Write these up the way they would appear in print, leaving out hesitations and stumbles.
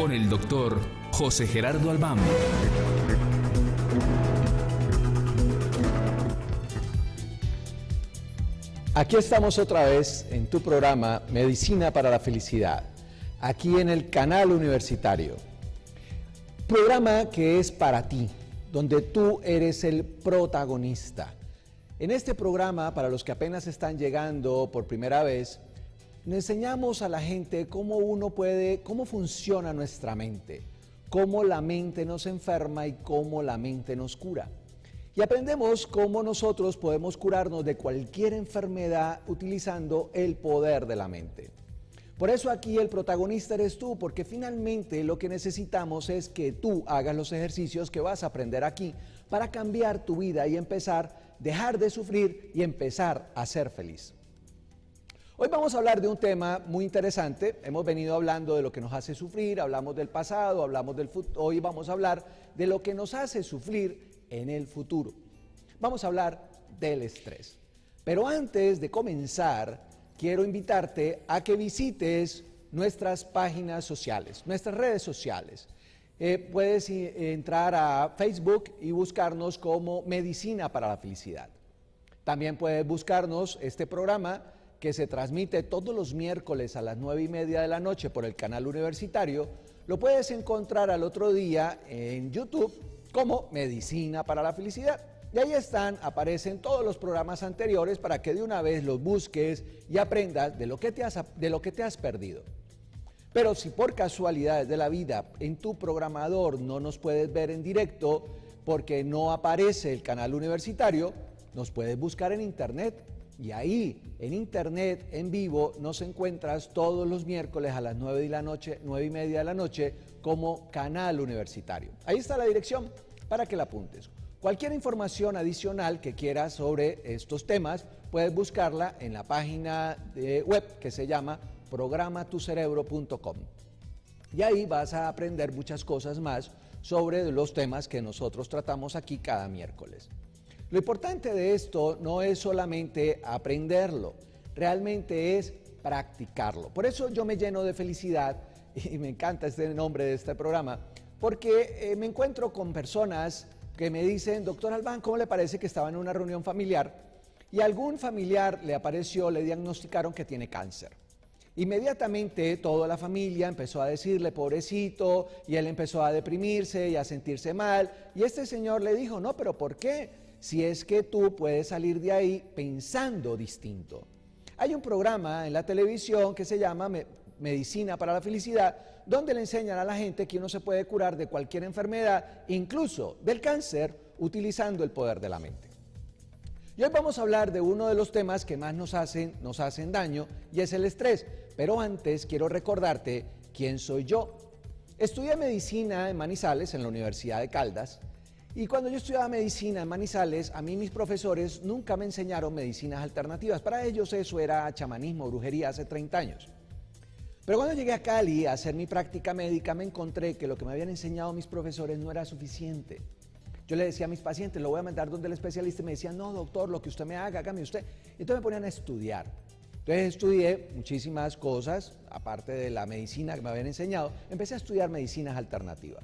con el doctor José Gerardo Albán. Aquí estamos otra vez en tu programa Medicina para la Felicidad, aquí en el canal universitario. Programa que es para ti, donde tú eres el protagonista. En este programa, para los que apenas están llegando por primera vez, le enseñamos a la gente cómo funciona nuestra mente, cómo la mente nos enferma y cómo la mente nos cura. Y aprendemos cómo nosotros podemos curarnos de cualquier enfermedad utilizando el poder de la mente. Por eso aquí el protagonista eres tú, porque finalmente lo que necesitamos es que tú hagas los ejercicios que vas a aprender aquí para cambiar tu vida y dejar de sufrir y empezar a ser feliz. Hoy vamos a hablar de un tema muy interesante. Hemos venido hablando de lo que nos hace sufrir, hablamos del pasado, hablamos del futuro. Hoy vamos a hablar de lo que nos hace sufrir en el futuro. Vamos a hablar del estrés. Pero antes de comenzar, quiero invitarte a que visites nuestras páginas sociales, nuestras redes sociales. Puedes entrar a Facebook y buscarnos como Medicina para la Felicidad. También puedes buscarnos este programa que se transmite todos los miércoles a las 9:30 de la noche por el canal universitario. Lo puedes encontrar al otro día en YouTube como Medicina para la Felicidad. Y ahí aparecen todos los programas anteriores para que de una vez los busques y aprendas de lo que te has perdido. Pero si por casualidades de la vida en tu programador no nos puedes ver en directo porque no aparece el canal universitario, nos puedes buscar en internet. Y ahí, en internet, en vivo, nos encuentras todos los miércoles a las 9:30 de la noche como canal universitario. Ahí está la dirección para que la apuntes. Cualquier información adicional que quieras sobre estos temas, puedes buscarla en la página web que se llama programatucerebro.com. Y ahí vas a aprender muchas cosas más sobre los temas que nosotros tratamos aquí cada miércoles. Lo importante de esto no es solamente aprenderlo, realmente es practicarlo. Por eso yo me lleno de felicidad y me encanta este nombre de este programa, porque me encuentro con personas que me dicen: doctor Albán, ¿cómo le parece que estaba en una reunión familiar y a algún familiar le diagnosticaron que tiene cáncer? Inmediatamente toda la familia empezó a decirle pobrecito, y él empezó a deprimirse y a sentirse mal, y este señor le dijo: no, pero ¿por qué? Si es que tú puedes salir de ahí pensando distinto. Hay un programa en la televisión que se llama Medicina para la Felicidad, donde le enseñan a la gente que uno se puede curar de cualquier enfermedad, incluso del cáncer, utilizando el poder de la mente. Y hoy vamos a hablar de uno de los temas que más nos hacen daño, y es el estrés. Pero antes quiero recordarte quién soy yo. Estudié medicina en Manizales, en la Universidad de Caldas. Y cuando yo estudiaba medicina en Manizales, a mí mis profesores nunca me enseñaron medicinas alternativas. Para ellos eso era chamanismo, brujería hace 30 años. Pero cuando llegué a Cali a hacer mi práctica médica, me encontré que lo que me habían enseñado mis profesores no era suficiente. Yo le decía a mis pacientes: lo voy a mandar donde el especialista, y me decían: no, doctor, lo que usted me haga, hágame usted. Entonces me ponían a estudiar. Entonces estudié muchísimas cosas, aparte de la medicina que me habían enseñado, empecé a estudiar medicinas alternativas.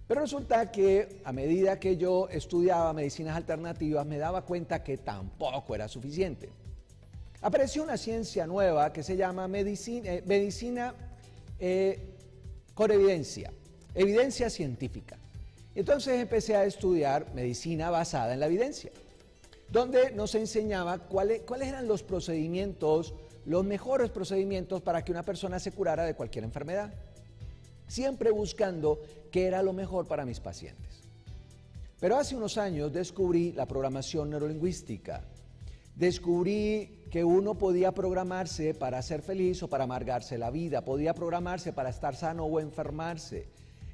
Pero resulta que a medida que yo estudiaba medicinas alternativas, me daba cuenta que tampoco era suficiente. Apareció una ciencia nueva que se llama medicina con evidencia científica. Entonces empecé a estudiar medicina basada en la evidencia, donde nos enseñaba cuáles eran los procedimientos, los mejores procedimientos para que una persona se curara de cualquier enfermedad. Siempre buscando qué era lo mejor para mis pacientes. Pero hace unos años descubrí la programación neurolingüística. Descubrí que uno podía programarse para ser feliz o para amargarse la vida, podía programarse para estar sano o enfermarse.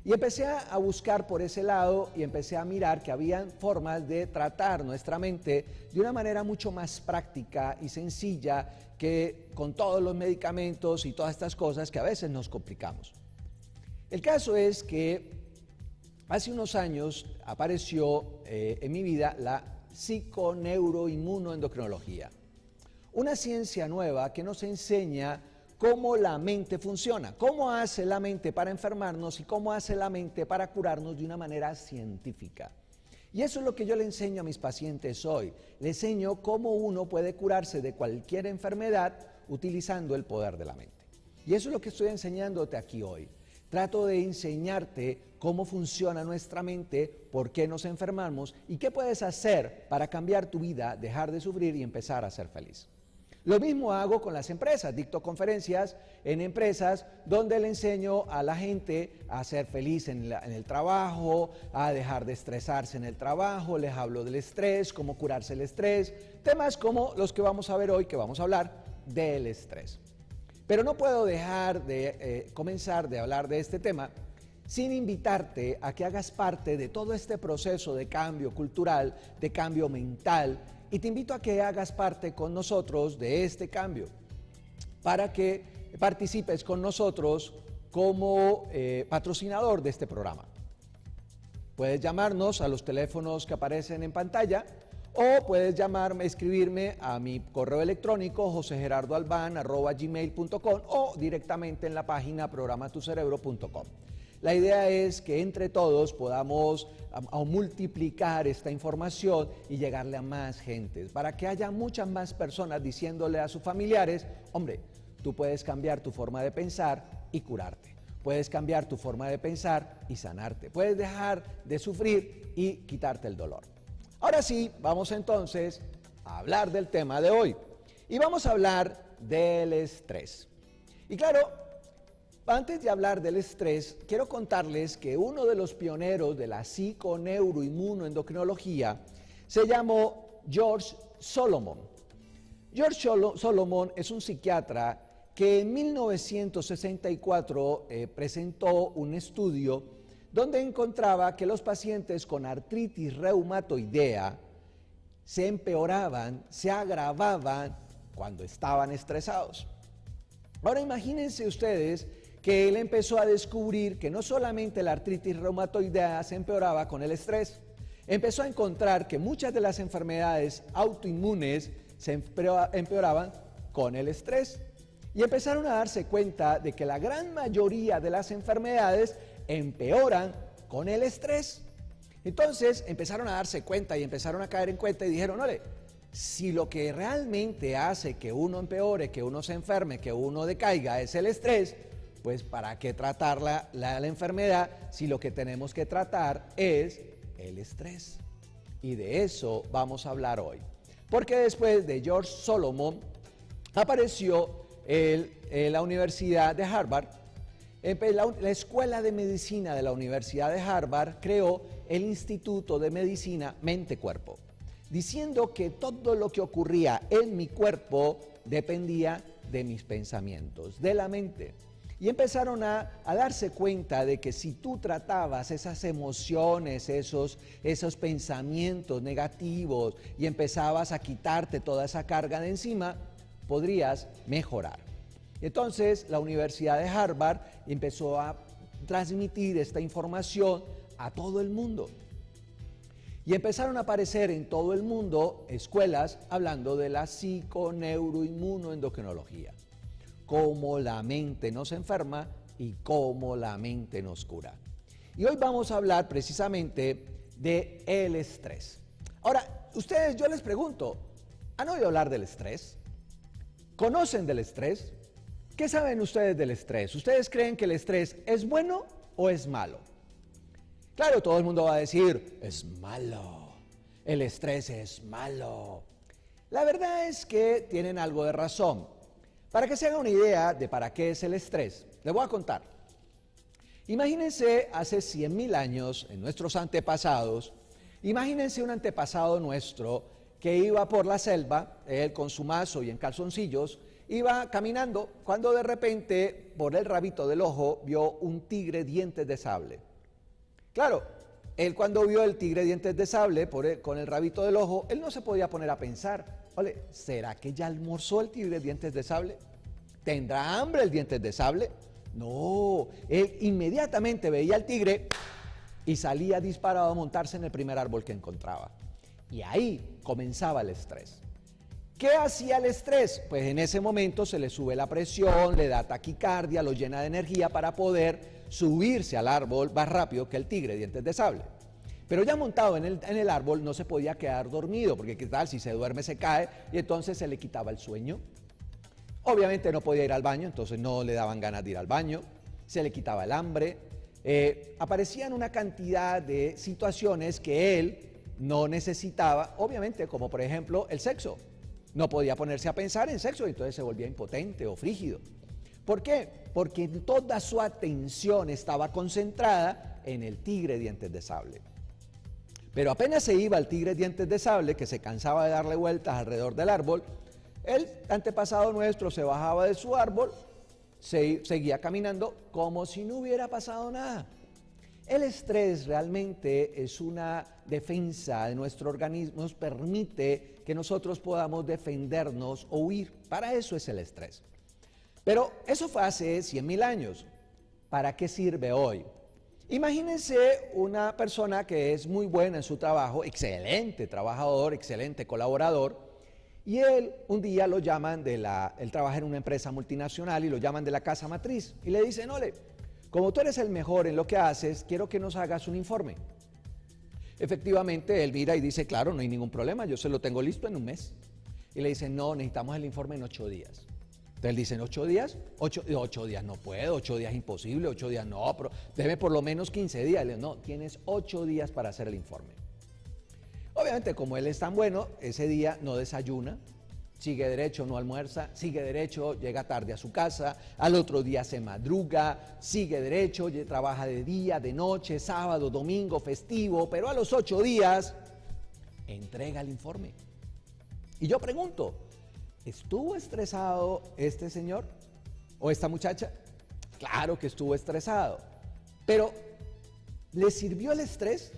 Y empecé a buscar por ese lado y empecé a mirar que habían formas de tratar nuestra mente de una manera mucho más práctica y sencilla que con todos los medicamentos y todas estas cosas que a veces nos complicamos. El caso es que hace unos años apareció en mi vida la psiconeuroinmunoendocrinología, una ciencia nueva que nos enseña cómo la mente funciona, cómo hace la mente para enfermarnos y cómo hace la mente para curarnos de una manera científica. Y eso es lo que yo le enseño a mis pacientes hoy. Le enseño cómo uno puede curarse de cualquier enfermedad utilizando el poder de la mente. Y eso es lo que estoy enseñándote aquí hoy. Trato de enseñarte cómo funciona nuestra mente, por qué nos enfermamos y qué puedes hacer para cambiar tu vida, dejar de sufrir y empezar a ser feliz. Lo mismo hago con las empresas, dicto conferencias en empresas donde le enseño a la gente a ser feliz en el trabajo, a dejar de estresarse en el trabajo, les hablo del estrés, cómo curarse el estrés, temas como los que vamos a ver hoy, que vamos a hablar del estrés. Pero no puedo dejar de comenzar de hablar de este tema sin invitarte a que hagas parte de todo este proceso de cambio cultural, de cambio mental, y te invito a que hagas parte con nosotros de este cambio, para que participes con nosotros como patrocinador de este programa. Puedes llamarnos a los teléfonos que aparecen en pantalla, o puedes escribirme a mi correo electrónico josegerardoalban@gmail.com o directamente en la página programatucerebro.com. La idea es que entre todos podamos multiplicar esta información y llegarle a más gente, para que haya muchas más personas diciéndole a sus familiares: hombre, tú puedes cambiar tu forma de pensar y curarte. Puedes cambiar tu forma de pensar y sanarte. Puedes dejar de sufrir y quitarte el dolor. Ahora sí, vamos entonces a hablar del tema de hoy. Y vamos a hablar del estrés. Y claro, antes de hablar del estrés, quiero contarles que uno de los pioneros de la psiconeuroinmunoendocrinología se llamó George Solomon. George Solomon es un psiquiatra que en 1964 presentó un estudio donde encontraba que los pacientes con artritis reumatoidea se empeoraban, se agravaban cuando estaban estresados. Ahora imagínense ustedes que él empezó a descubrir que no solamente la artritis reumatoidea se empeoraba con el estrés, empezó a encontrar que muchas de las enfermedades autoinmunes se empeoraban con el estrés. Y empezaron a darse cuenta de que la gran mayoría de las enfermedades empeoran con el estrés. Entonces empezaron a darse cuenta y empezaron a caer en cuenta y dijeron: ole, si lo que realmente hace que uno empeore, que uno se enferme, que uno decaiga es el estrés, pues ¿para qué tratar la enfermedad si lo que tenemos que tratar es el estrés? Y de eso vamos a hablar hoy. Porque después de George Solomon apareció la Universidad de Harvard. La Escuela de Medicina de la Universidad de Harvard creó el Instituto de Medicina Mente-Cuerpo, diciendo que todo lo que ocurría en mi cuerpo dependía de mis pensamientos, de la mente. Y empezaron a darse cuenta de que si tú tratabas esas emociones, esos pensamientos negativos y empezabas a quitarte toda esa carga de encima, podrías mejorar. Entonces, la Universidad de Harvard empezó a transmitir esta información a todo el mundo. Y empezaron a aparecer en todo el mundo escuelas hablando de la psiconeuroinmunoendocrinología, cómo la mente nos enferma y cómo la mente nos cura. Y hoy vamos a hablar precisamente del estrés. Ahora, ustedes, yo les pregunto, ¿han oído hablar del estrés? ¿Conocen del estrés? ¿Qué saben ustedes del estrés? ¿Ustedes creen que el estrés es bueno o es malo? Claro, todo el mundo va a decir: es malo, el estrés es malo. La verdad es que tienen algo de razón. Para que se haga una idea de para qué es el estrés, les voy a contar. Imagínense hace 100.000 años, en nuestros antepasados, imagínense un antepasado nuestro que iba por la selva, él con su mazo y en calzoncillos, iba caminando cuando de repente, por el rabito del ojo, vio un tigre dientes de sable. Claro, él cuando vio el tigre dientes de sable con el rabito del ojo, él no se podía poner a pensar: ole, ¿será que ya almorzó el tigre dientes de sable? ¿Tendrá hambre el dientes de sable? No, él inmediatamente veía al tigre y salía disparado a montarse en el primer árbol que encontraba. Y ahí comenzaba el estrés. ¿Qué hacía el estrés? Pues en ese momento se le sube la presión, le da taquicardia, lo llena de energía para poder subirse al árbol más rápido que el tigre dientes de sable. Pero ya montado en el árbol no se podía quedar dormido, porque qué tal si se duerme se cae y entonces se le quitaba el sueño. Obviamente no podía ir al baño, entonces no le daban ganas de ir al baño, se le quitaba el hambre. Aparecían una cantidad de situaciones que él no necesitaba, obviamente, como por ejemplo el sexo. No podía ponerse a pensar en sexo y entonces se volvía impotente o frígido. ¿Por qué? Porque toda su atención estaba concentrada en el tigre dientes de sable. Pero apenas se iba el tigre dientes de sable, que se cansaba de darle vueltas alrededor del árbol, el antepasado nuestro se bajaba de su árbol, seguía caminando como si no hubiera pasado nada. El estrés realmente es una defensa de nuestro organismo, nos permite que nosotros podamos defendernos o huir. Para eso es el estrés. Pero eso fue hace 100.000 años. ¿Para qué sirve hoy? Imagínense una persona que es muy buena en su trabajo, excelente trabajador, excelente colaborador, y él un día lo llaman él trabaja en una empresa multinacional y lo llaman de la casa matriz y le dicen, ole, como tú eres el mejor en lo que haces, quiero que nos hagas un informe. Efectivamente, él mira y dice, claro, no hay ningún problema, yo se lo tengo listo en un mes. Y le dicen, no, necesitamos el informe en 8 días. Entonces él dice, ¿en 8 días? 8 días no puedo, 8 días imposible, 8 días no, pero debe por lo menos 15 días. Le dice, no, tienes 8 días para hacer el informe. Obviamente, como él es tan bueno, ese día no desayuna, sigue derecho, no almuerza, sigue derecho, llega tarde a su casa, al otro día se madruga, sigue derecho, trabaja de día, de noche, sábado, domingo, festivo, pero a los 8 días entrega el informe. Y yo pregunto, ¿estuvo estresado este señor o esta muchacha? Claro que estuvo estresado, pero ¿le sirvió el estrés?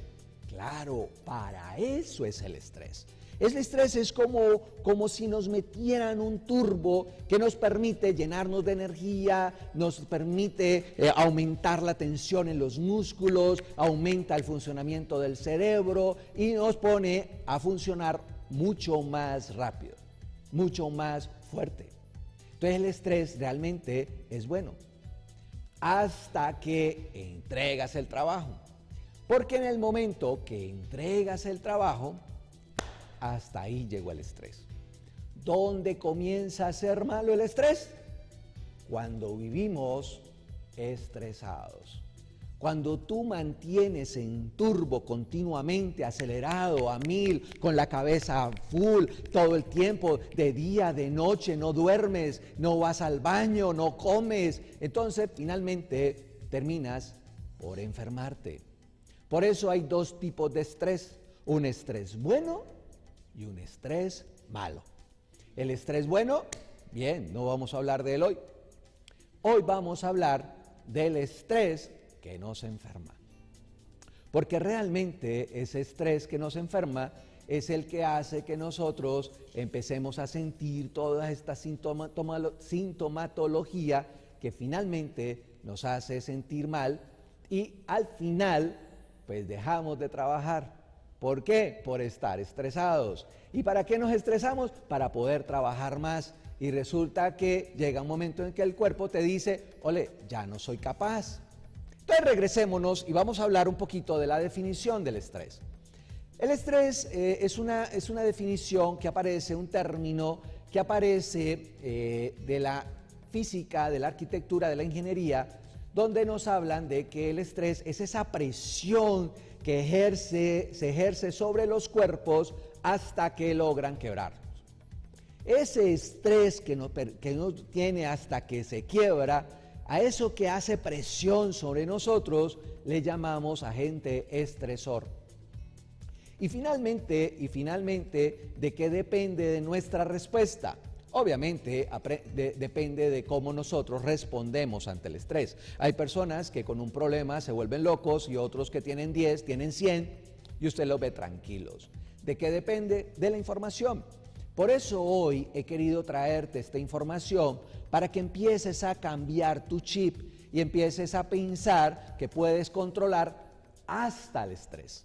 Claro, para eso es el estrés. El estrés es como si nos metieran un turbo que nos permite llenarnos de energía, nos permite aumentar la tensión en los músculos, aumenta el funcionamiento del cerebro y nos pone a funcionar mucho más rápido, mucho más fuerte. Entonces el estrés realmente es bueno hasta que entregas el trabajo. Porque en el momento que entregas el trabajo, hasta ahí llegó el estrés. ¿Dónde comienza a ser malo el estrés? Cuando vivimos estresados. Cuando tú mantienes en turbo continuamente, acelerado a 1000, con la cabeza full, todo el tiempo, de día, de noche, no duermes, no vas al baño, no comes, entonces finalmente terminas por enfermarte. Por eso hay 2 tipos de estrés, un estrés bueno y un estrés malo. El estrés bueno, bien, no vamos a hablar de él hoy. Hoy vamos a hablar del estrés que nos enferma. Porque realmente ese estrés que nos enferma es el que hace que nosotros empecemos a sentir toda esta sintomatología que finalmente nos hace sentir mal y al final pues dejamos de trabajar. ¿Por qué? Por estar estresados. ¿Y para qué nos estresamos? Para poder trabajar más. Y resulta que llega un momento en que el cuerpo te dice, ole, ya no soy capaz. Entonces regresémonos y vamos a hablar un poquito de la definición del estrés. El estrés es una definición que aparece, un término que aparece de la física, de la arquitectura, de la ingeniería, donde nos hablan de que el estrés es esa presión que se ejerce sobre los cuerpos hasta que logran quebrarnos. Ese estrés que nos tiene hasta que se quiebra, a eso que hace presión sobre nosotros, le llamamos agente estresor. Y finalmente, ¿de qué depende de nuestra respuesta? Obviamente depende de cómo nosotros respondemos ante el estrés. Hay personas que con un problema se vuelven locos y otros que tienen 10, tienen 100 y usted los ve tranquilos. ¿De qué depende? De la información. Por eso hoy he querido traerte esta información para que empieces a cambiar tu chip y empieces a pensar que puedes controlar hasta el estrés.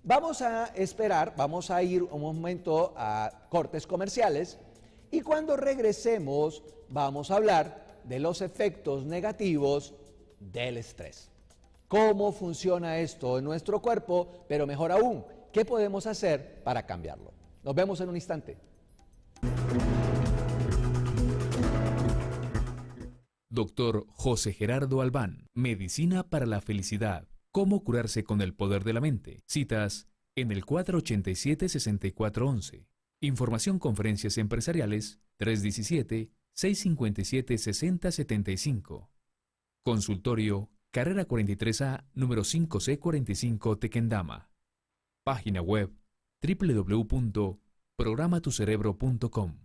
Vamos a esperar, vamos a ir un momento a cortes comerciales y cuando regresemos vamos a hablar de los efectos negativos del estrés. ¿Cómo funciona esto en nuestro cuerpo? Pero mejor aún, ¿qué podemos hacer para cambiarlo? Nos vemos en un instante. Doctor José Gerardo Albán, Medicina para la Felicidad. ¿Cómo curarse con el poder de la mente? Citas en el 487-6411. Información, conferencias empresariales 317-657-6075. Consultorio Carrera 43A, número 5C45, Tequendama. Página web www.programatucerebro.com.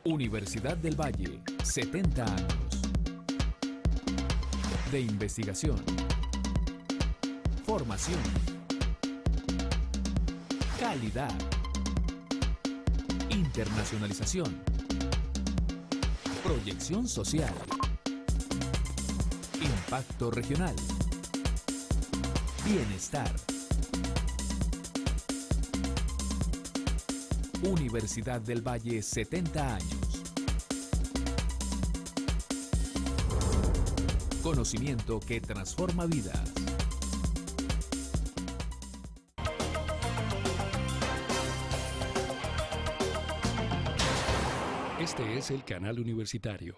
Universidad del Valle, 70 años. De investigación, formación, calidad, internacionalización, proyección social, impacto regional, bienestar. Universidad del Valle, 70 años. Conocimiento que transforma vidas. Este es el canal universitario.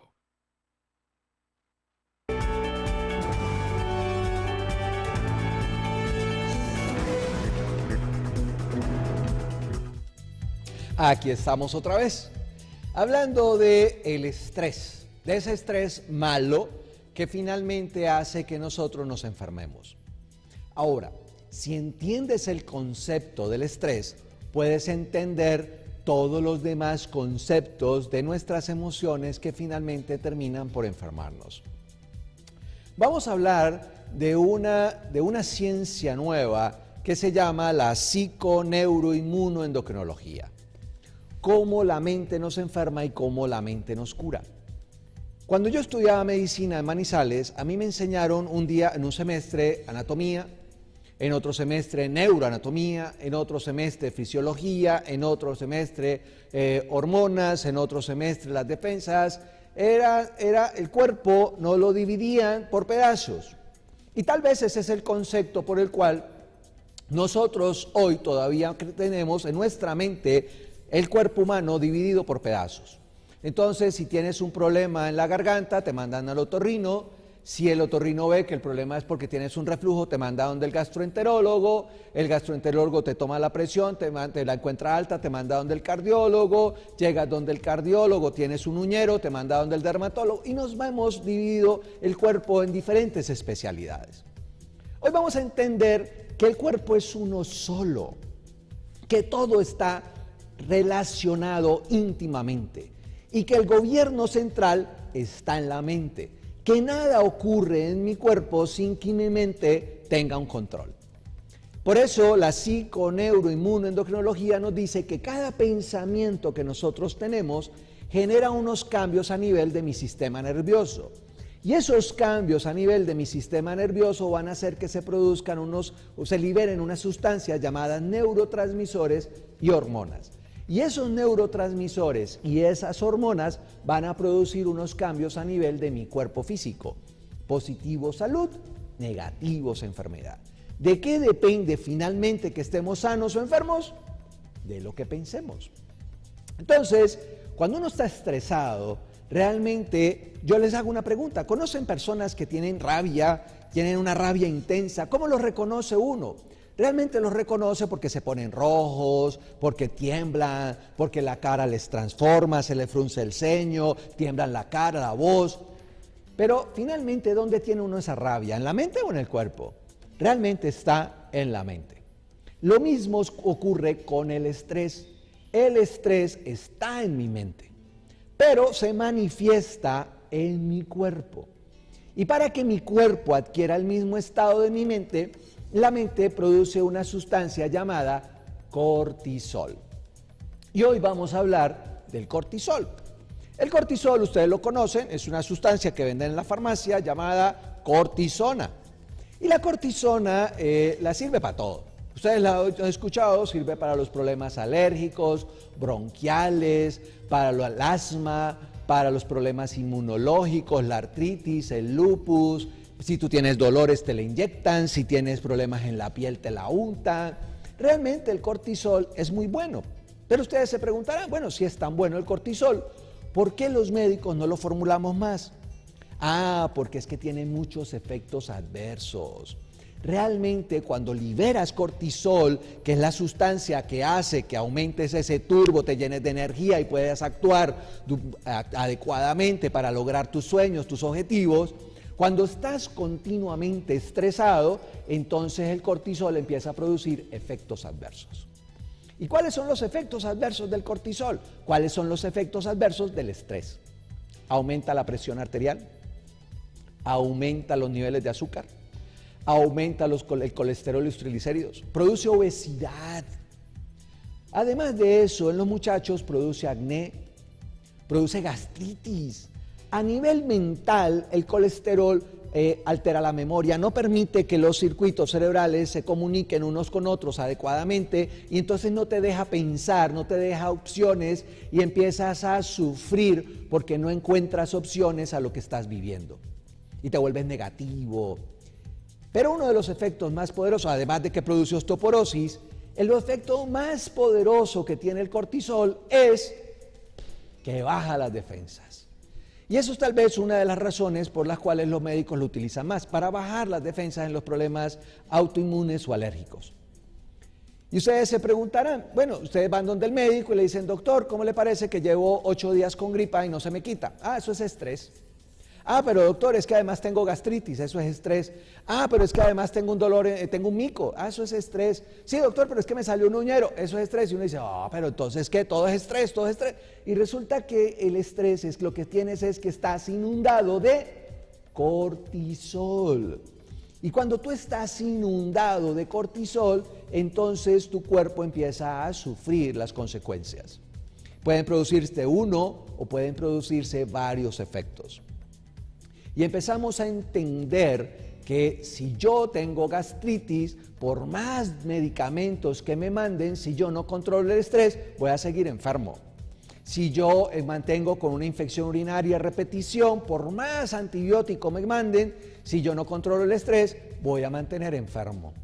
Aquí estamos otra vez, hablando de el estrés, de ese estrés malo que finalmente hace que nosotros nos enfermemos. Ahora, si entiendes el concepto del estrés, puedes entender todos los demás conceptos de nuestras emociones que finalmente terminan por enfermarnos. Vamos a hablar de una ciencia nueva que se llama la psiconeuroinmunoendocrinología. Cómo la mente nos enferma y cómo la mente nos cura. Cuando yo estudiaba medicina en Manizales, a mí me enseñaron un día en un semestre anatomía, en otro semestre neuroanatomía, en otro semestre fisiología, en otro semestre hormonas, en otro semestre las defensas. Era el cuerpo, no lo dividían por pedazos. Y tal vez ese es el concepto por el cual nosotros hoy todavía tenemos en nuestra mente el cuerpo humano dividido por pedazos. Entonces, si tienes un problema en la garganta, te mandan al otorrino. Si el otorrino ve que el problema es porque tienes un reflujo, te manda donde el gastroenterólogo te toma la presión, te la encuentra alta, te manda donde el cardiólogo, llegas donde el cardiólogo, tienes un uñero, te manda donde el dermatólogo y nos hemos dividido el cuerpo en diferentes especialidades. Hoy vamos a entender que el cuerpo es uno solo, que todo está relacionado íntimamente y que el gobierno central está en la mente, que nada ocurre en mi cuerpo sin que mi mente tenga un control. Por eso la psiconeuroinmunoendocrinología nos dice que cada pensamiento que nosotros tenemos genera unos cambios a nivel de mi sistema nervioso. Y esos cambios a nivel de mi sistema nervioso van a hacer que se produzcan se liberen unas sustancias llamadas neurotransmisores y hormonas. Y esos neurotransmisores y esas hormonas van a producir unos cambios a nivel de mi cuerpo físico. Positivo, salud; negativos, enfermedad. ¿De qué depende finalmente que estemos sanos o enfermos? De lo que pensemos. Entonces, cuando uno está estresado, realmente yo les hago una pregunta. ¿Conocen personas que tienen rabia, tienen una rabia intensa? ¿Cómo los reconoce uno? Realmente los reconoce porque se ponen rojos, porque tiemblan, porque la cara les transforma, se les frunce el ceño, tiemblan la cara, la voz. Pero finalmente, ¿dónde tiene uno esa rabia? ¿En la mente o en el cuerpo? Realmente está en la mente. Lo mismo ocurre con el estrés. El estrés está en mi mente, pero se manifiesta en mi cuerpo. Y para que mi cuerpo adquiera el mismo estado de mi mente, la mente produce una sustancia llamada cortisol. Y hoy vamos a hablar del cortisol. El cortisol, ustedes lo conocen, es una sustancia que venden en la farmacia llamada cortisona. Y la cortisona la sirve para todo. Ustedes la han escuchado, sirve para los problemas alérgicos, bronquiales, para el asma, para los problemas inmunológicos, la artritis, el lupus. Si tú tienes dolores te la inyectan, si tienes problemas en la piel te la untan. Realmente el cortisol es muy bueno. Pero ustedes se preguntarán, bueno, si es tan bueno el cortisol, ¿por qué los médicos no lo formulamos más? Porque es que tiene muchos efectos adversos. Realmente cuando liberas cortisol, que es la sustancia que hace que aumentes ese turbo, te llenes de energía y puedas actuar adecuadamente para lograr tus sueños, tus objetivos, cuando estás continuamente estresado, entonces el cortisol empieza a producir efectos adversos. ¿Y cuáles son los efectos adversos del cortisol? ¿Cuáles son los efectos adversos del estrés? Aumenta la presión arterial, aumenta los niveles de azúcar, aumenta el colesterol y los triglicéridos, produce obesidad. Además de eso, en los muchachos produce acné, produce gastritis. A nivel mental, el colesterol altera la memoria, no permite que los circuitos cerebrales se comuniquen unos con otros adecuadamente y entonces no te deja pensar, no te deja opciones y empiezas a sufrir porque no encuentras opciones a lo que estás viviendo y te vuelves negativo. Pero uno de los efectos más poderosos, además de que produce osteoporosis, el efecto más poderoso que tiene el cortisol es que baja las defensas. Y eso es tal vez una de las razones por las cuales los médicos lo utilizan más, para bajar las defensas en los problemas autoinmunes o alérgicos. Y ustedes se preguntarán, bueno, ustedes van donde el médico y le dicen, doctor, ¿cómo le parece que llevo 8 días con gripa y no se me quita? Eso es estrés. Pero doctor, es que además tengo gastritis, eso es estrés. Pero es que además tengo un dolor, tengo un mico, eso es estrés. Sí, doctor, pero es que me salió un uñero, eso es estrés. Y uno dice, pero entonces, ¿qué? Todo es estrés, todo es estrés. Y resulta que el estrés es lo que tienes es que estás inundado de cortisol. Y cuando tú estás inundado de cortisol, entonces tu cuerpo empieza a sufrir las consecuencias. Pueden producirse uno o pueden producirse varios efectos. Y empezamos a entender que si yo tengo gastritis, por más medicamentos que me manden, si yo no controlo el estrés, voy a seguir enfermo. Si yo mantengo con una infección urinaria a repetición, por más antibiótico me manden, si yo no controlo el estrés, voy a mantener enfermo.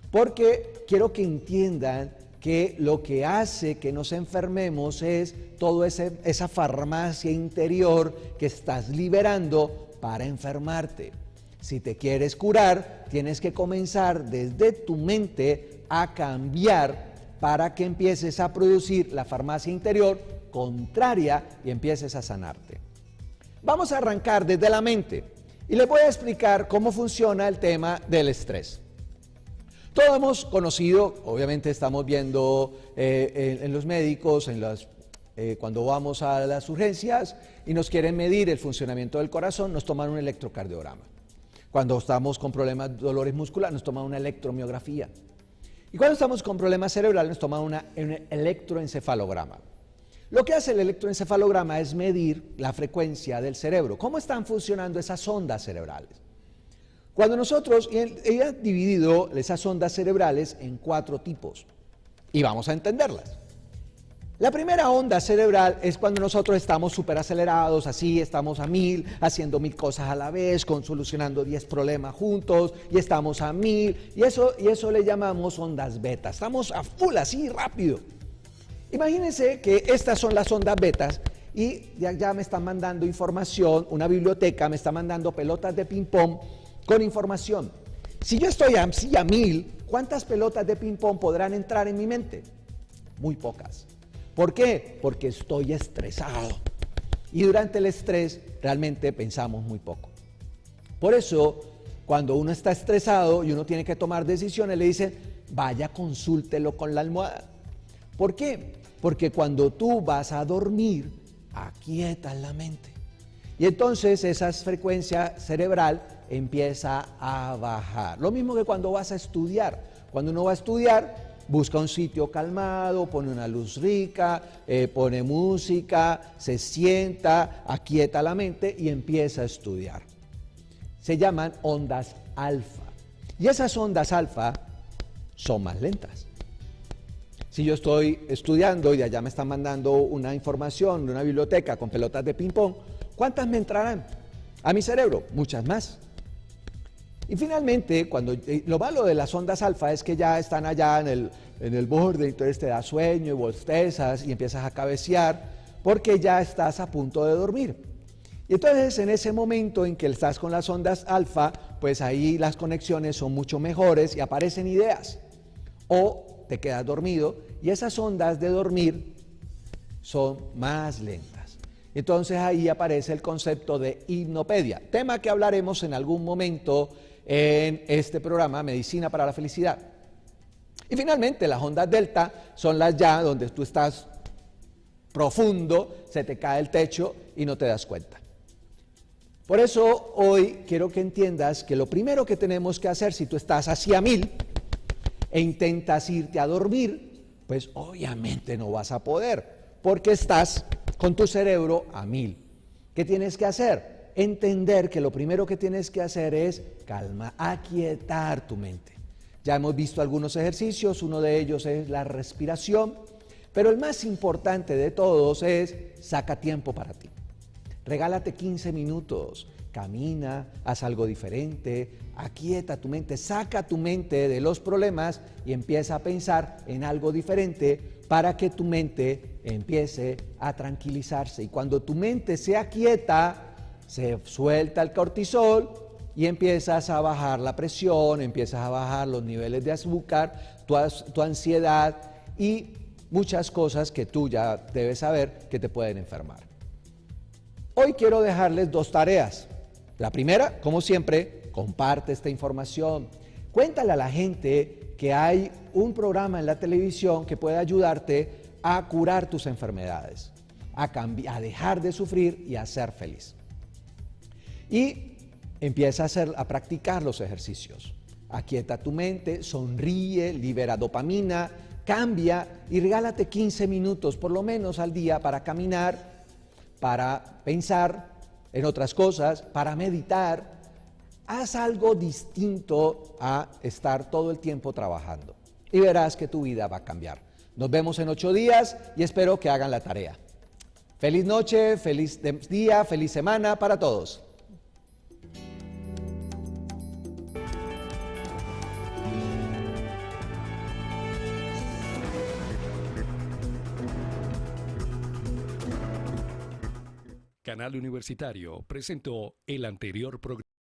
Porque quiero que entiendan que lo que hace que nos enfermemos es toda esa farmacia interior que estás liberando para enfermarte. Si te quieres curar, tienes que comenzar desde tu mente a cambiar para que empieces a producir la farmacia interior contraria y empieces a sanarte. Vamos a arrancar desde la mente y les voy a explicar cómo funciona el tema del estrés. Todos hemos conocido, obviamente estamos viendo en los médicos, cuando vamos a las urgencias y nos quieren medir el funcionamiento del corazón, nos toman un electrocardiograma. Cuando estamos con problemas, dolores musculares, nos toman una electromiografía. Y cuando estamos con problemas cerebrales, nos toman un electroencefalograma. Lo que hace el electroencefalograma es medir la frecuencia del cerebro. ¿Cómo están funcionando esas ondas cerebrales? Cuando nosotros, ella ha dividido esas ondas cerebrales en 4 tipos y vamos a entenderlas. La primera onda cerebral es cuando nosotros estamos súper acelerados, así estamos a 1000, haciendo 1000 cosas a la vez, solucionando 10 problemas juntos y estamos a 1000 y eso le llamamos ondas beta. Estamos a full, así rápido. Imagínense que estas son las ondas betas y ya me están mandando información, una biblioteca me está mandando pelotas de ping pong con información. Si yo estoy así a 1000, ¿cuántas pelotas de ping pong podrán entrar en mi mente? Muy pocas. ¿Por qué? Porque estoy estresado. Y durante el estrés realmente pensamos muy poco. Por eso, cuando uno está estresado y uno tiene que tomar decisiones, le dicen, vaya, consúltelo con la almohada. ¿Por qué? Porque cuando tú vas a dormir, aquietas la mente. Y entonces esa frecuencia cerebral empieza a bajar. Lo mismo que cuando vas a estudiar. Cuando uno va a estudiar, busca un sitio calmado, pone una luz rica, pone música, se sienta, aquieta la mente y empieza a estudiar. se llaman ondas alfa. Y esas ondas alfa son más lentas. Si yo estoy estudiando y de allá me están mandando una información de una biblioteca con pelotas de ping-pong, ¿cuántas me entrarán a mi cerebro? Muchas más. Y finalmente, lo malo de las ondas alfa es que ya están allá en el borde, entonces te da sueño y bostezas y empiezas a cabecear porque ya estás a punto de dormir. Y entonces en ese momento en que estás con las ondas alfa, pues ahí las conexiones son mucho mejores y aparecen ideas. O te quedas dormido y esas ondas de dormir son más lentas. Entonces ahí aparece el concepto de hipnopedia, tema que hablaremos en algún momento en este programa Medicina para la Felicidad. Y finalmente las ondas delta son las ya donde tú estás profundo, se te cae el techo y no te das cuenta. Por eso hoy quiero que entiendas que lo primero que tenemos que hacer si tú estás hacia 1000 e intentas irte a dormir, pues obviamente no vas a poder, porque estás con tu cerebro a 1000. ¿Qué tienes que hacer? Entender que lo primero que tienes que hacer es calma, aquietar tu mente. Ya hemos visto algunos ejercicios, uno de ellos es la respiración, pero el más importante de todos es saca tiempo para ti. Regálate 15 minutos, camina, haz algo diferente, aquieta tu mente, saca tu mente de los problemas y empieza a pensar en algo diferente para que tu mente empiece a tranquilizarse. Y cuando tu mente se aquieta, se suelta el cortisol y empiezas a bajar la presión, empiezas a bajar los niveles de azúcar, tu ansiedad y muchas cosas que tú ya debes saber que te pueden enfermar. Hoy quiero dejarles 2 tareas. La primera, como siempre, comparte esta información. Cuéntale a la gente que hay un programa en la televisión que puede ayudarte a curar tus enfermedades, a dejar de sufrir y a ser feliz. Y empieza a practicar los ejercicios. Aquieta tu mente, sonríe, libera dopamina, cambia y regálate 15 minutos por lo menos al día para caminar, para pensar en otras cosas, para meditar. Haz algo distinto a estar todo el tiempo trabajando y verás que tu vida va a cambiar. Nos vemos en 8 días y espero que hagan la tarea. Feliz noche, feliz día, feliz semana para todos. Canal Universitario presentó el anterior programa.